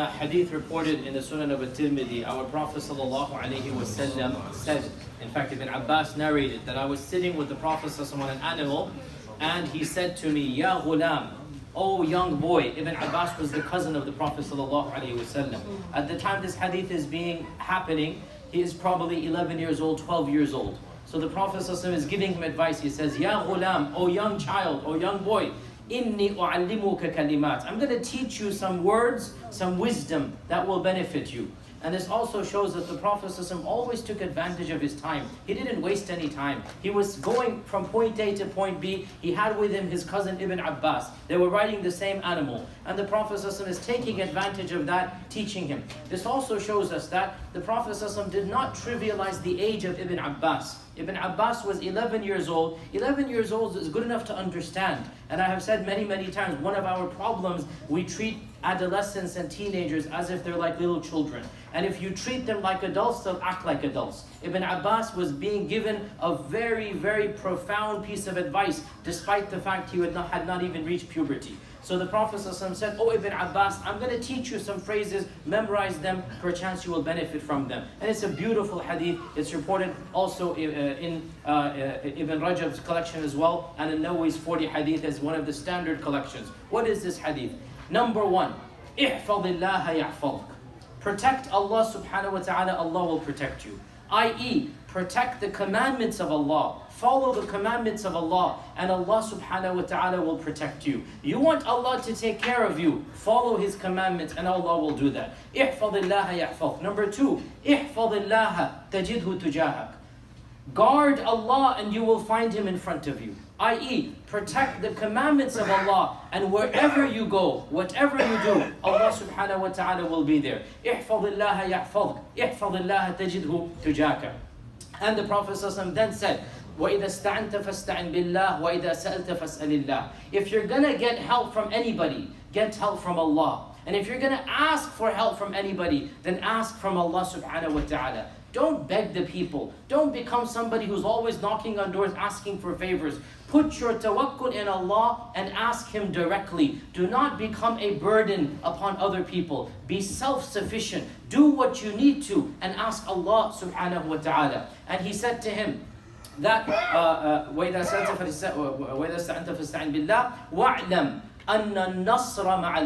a hadith reported in the Sunan of At-Tirmidhi, our Prophet ﷺ said, in fact Ibn Abbas narrated, that I was sitting with the Prophet ﷺ on an animal, and he said to me, Ya ghulam, oh young boy. Ibn Abbas was the cousin of the Prophet ﷺ. At the time this hadith is happening, he is probably 11 years old, 12 years old. So the Prophet ﷺ is giving him advice. He says, Ya ghulam, oh young child, oh young boy, Inni u'allimuka kalimat. I'm going to teach you some words, some wisdom that will benefit you. And this also shows that the Prophet ﷺ always took advantage of his time. He didn't waste any time. He was going from point A to point B. He had with him his cousin Ibn Abbas. They were riding the same animal. And the Prophet ﷺ is taking advantage of that, teaching him. This also shows us that the Prophet ﷺ did not trivialize the age of Ibn Abbas. Ibn Abbas was 11 years old. 11 years old is good enough to understand. And I have said many, many times, one of our problems, we treat adolescents and teenagers as if they're like little children. And if you treat them like adults, they'll act like adults. Ibn Abbas was being given a very, very profound piece of advice, despite the fact he had not even reached puberty. So the Prophet ﷺ said, oh Ibn Abbas, I'm going to teach you some phrases, memorize them, perchance you will benefit from them. And it's a beautiful hadith. It's reported also in Ibn Rajab's collection as well, and in Nawawi's 40 hadith as one of the standard collections. What is this hadith? Number one, احفظ الله يحفظك. Protect Allah subhanahu wa ta'ala, Allah will protect you. I.e., protect the commandments of Allah. Follow the commandments of Allah, and Allah subhanahu wa ta'ala will protect you. You want Allah to take care of you, follow His commandments, and Allah will do that. احفظ الله يحفظك. Number two, احفظ الله تجده تجاهك. Guard Allah and you will find Him in front of you. I.e., protect the commandments of Allah, and wherever you go, whatever you do, Allah subhanahu wa ta'ala will be there. احفظ الله يحفظك. احفظ الله تجده تجاهك. And the Prophet ﷺ then said, وَإِذَا اسْتَعَنْتَ فَاسْتَعِنْ بِاللَّهِ وَإِذَا سَأَلْتَ فَاسْأَلِ اللَّهِ. If you're going to get help from anybody, get help from Allah. And if you're going to ask for help from anybody, then ask from Allah subhanahu wa ta'ala. Don't beg the people. Don't become somebody who's always knocking on doors asking for favors. Put your tawakkul in Allah and ask Him directly. Do not become a burden upon other people. Be self-sufficient. Do what you need to and ask Allah subhanahu wa ta'ala. And he said to him that وَإِذَا اسْتَعَنْتَ فَاسْتَعِنْ بِاللَّهِ وَاعْلَمْ أَنَّ النَّصْرَ مَعَ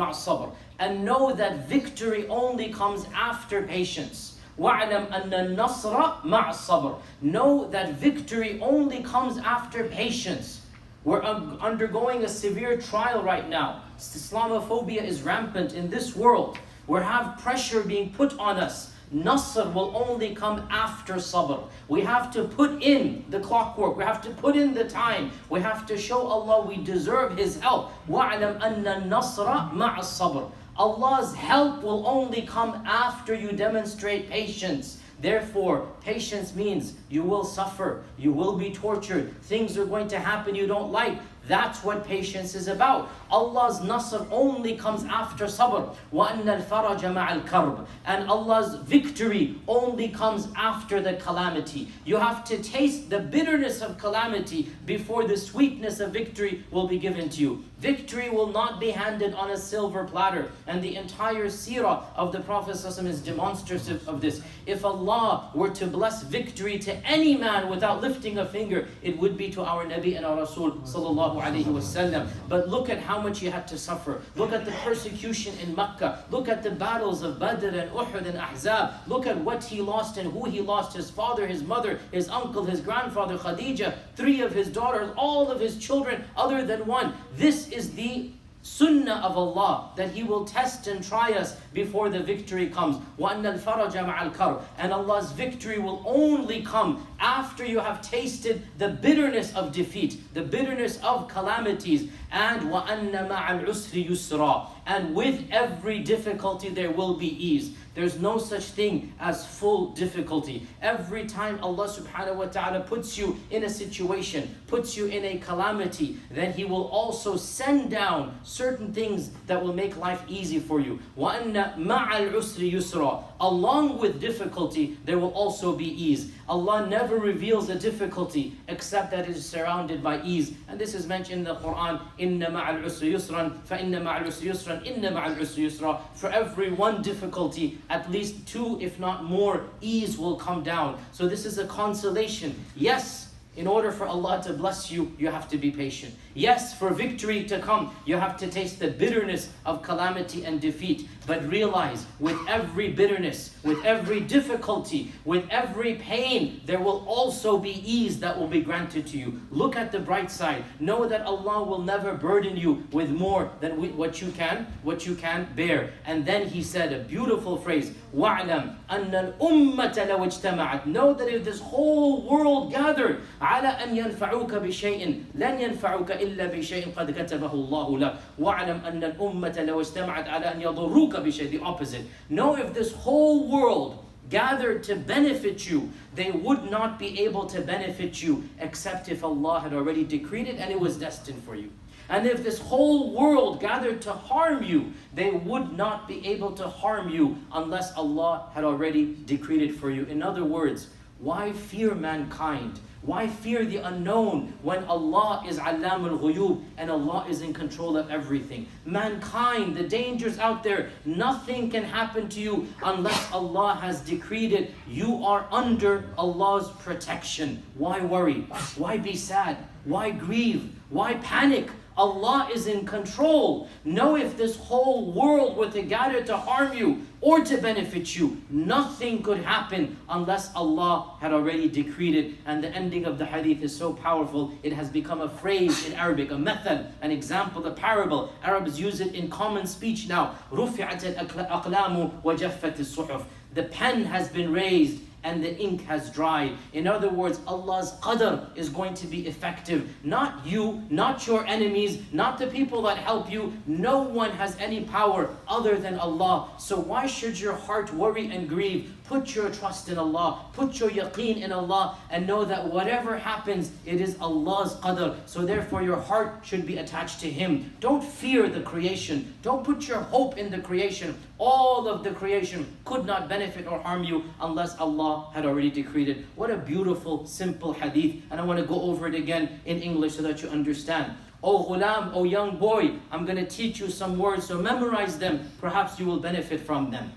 الصَّبْرِ. And know that victory only comes after patience. وَاعْلَمْ أَنَّ النَّصْرَ مَعَ الصَّبْرِ. Know that victory only comes after patience. We're undergoing a severe trial right now. Islamophobia is rampant in this world. We have pressure being put on us. Nasr will only come after sabr. We have to put in the clockwork. We have to put in the time. We have to show Allah we deserve His help. وَاعْلَمْ أَنَّ النَّصْرَ مَعَ الصَّبْرِ. Allah's help will only come after you demonstrate patience. Therefore, patience means you will suffer, you will be tortured, things are going to happen you don't like. That's what patience is about. Allah's nasr only comes after sabr. وَأَنَّ الْفَرَجَ مَعَ الْكَرْبِ. And Allah's victory only comes after the calamity. You have to taste the bitterness of calamity before the sweetness of victory will be given to you. Victory will not be handed on a silver platter. And the entire seerah of the Prophet ﷺ is demonstrative of this. If Allah were to bless victory to any man without lifting a finger, it would be to our Nabi and our Rasul sallallahu alayhi wasallam. But look at how much he had to suffer. Look at the persecution in Mecca. Look at the battles of Badr and Uhud and Ahzab. Look at what he lost and who he lost. His father, his mother, his uncle, his grandfather, Khadija, 3 of his daughters, all of his children other than one. This is the sunnah of Allah, that He will test and try us before the victory comes. وَأَنَّ الْفَرَجَ مَعَ الْكَرْبِ. And Allah's victory will only come after you have tasted the bitterness of defeat, the bitterness of calamities. And وَأَنَّ مَعَ الْعُسْرِ يُسْرًا. And with every difficulty there will be ease. There's no such thing as full difficulty. Every time Allah subhanahu wa ta'ala puts you in a situation, puts you in a calamity, then He will also send down certain things that will make life easy for you. وَأَنَّ مَعَ الْعُسْرِ يُسْرًا. Along with difficulty, there will also be ease. Allah never reveals a difficulty except that it is surrounded by ease. And this is mentioned in the Quran, إِنَّ مَعَ الْعُسْرِ يُسْرًا فَإِنَّ مَعَ الْعُسْرِ يُسْرًا يُسْرًا إِنَّ مَعَ الْعُسْرِ يُسْرًا. For every one difficulty, at least two, if not more, ease will come down. So this is a consolation. Yes, in order for Allah to bless you, you have to be patient. Yes, for victory to come, you have to taste the bitterness of calamity and defeat. But realize, with every bitterness, with every difficulty, with every pain, there will also be ease that will be granted to you. Look at the bright side. Know that Allah will never burden you with more than what you can bear. And then He said a beautiful phrase, وَاعْلَمْ أَنَّ الْأُمَّةَ لَوْ اجْتَمَعَتْ. Know that if this whole world gathered, على أن ينفعوك بشيء لن ينفعوك إلا بشيء قد كتبه الله لك واعلم أن الأمة لو اجتمعت على أن يضروك بشيء. The opposite. Know if this whole world gathered to benefit you, they would not be able to benefit you except if Allah had already decreed it and it was destined for you. And if this whole world gathered to harm you, they would not be able to harm you unless Allah had already decreed it for you. In other words, why fear mankind? Why fear the unknown when Allah is Allam al-Ghuyub and Allah is in control of everything? Mankind, the dangers out there, nothing can happen to you unless Allah has decreed it. You are under Allah's protection. Why worry? Why be sad? Why grieve? Why panic? Allah is in control. Know if this whole world were to gather to harm you or to benefit you, nothing could happen unless Allah had already decreed it. And the ending of the hadith is so powerful, it has become a phrase in Arabic, a method, an example, a parable. Arabs use it in common speech now. رُفِعَتِ الْأَقْلَامُ وَجَفَّتِ الصُّحُفُ. The pen has been raised and the ink has dried. In other words, Allah's qadr is going to be effective. Not you, not your enemies, not the people that help you. No one has any power other than Allah. So why should your heart worry and grieve? Put your trust in Allah, put your yaqeen in Allah, and know that whatever happens, it is Allah's qadr. So therefore your heart should be attached to Him. Don't fear the creation. Don't put your hope in the creation. All of the creation could not benefit or harm you unless Allah had already decreed it. What a beautiful, simple hadith. And I want to go over it again in English so that you understand. Oh ghulam, oh young boy, I'm going to teach you some words, so memorize them. Perhaps you will benefit from them.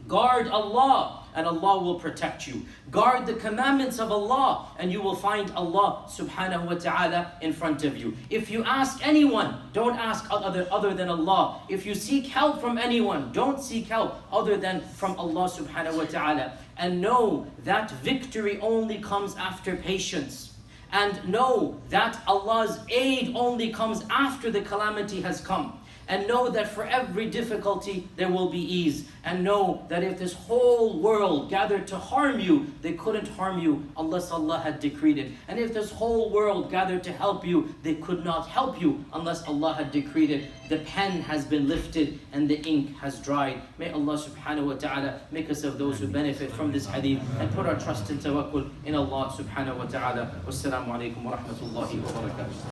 Guard Allah, and Allah will protect you. Guard the commandments of Allah, and you will find Allah subhanahu wa ta'ala in front of you. If you ask anyone, don't ask other than Allah. If you seek help from anyone, don't seek help other than from Allah subhanahu wa ta'ala. And know that victory only comes after patience. And know that Allah's aid only comes after the calamity has come. And know that for every difficulty there will be ease. And know that if this whole world gathered to harm you, they couldn't harm you unless Allah had decreed it. And if this whole world gathered to help you, they could not help you unless Allah had decreed it. The pen has been lifted and the ink has dried. May Allah subhanahu wa ta'ala make us of those who benefit from this hadith and put our trust and tawakkul in Allah subhanahu wa ta'ala. Wassalamu alaikum wa rahmatullahi wa barakatuh.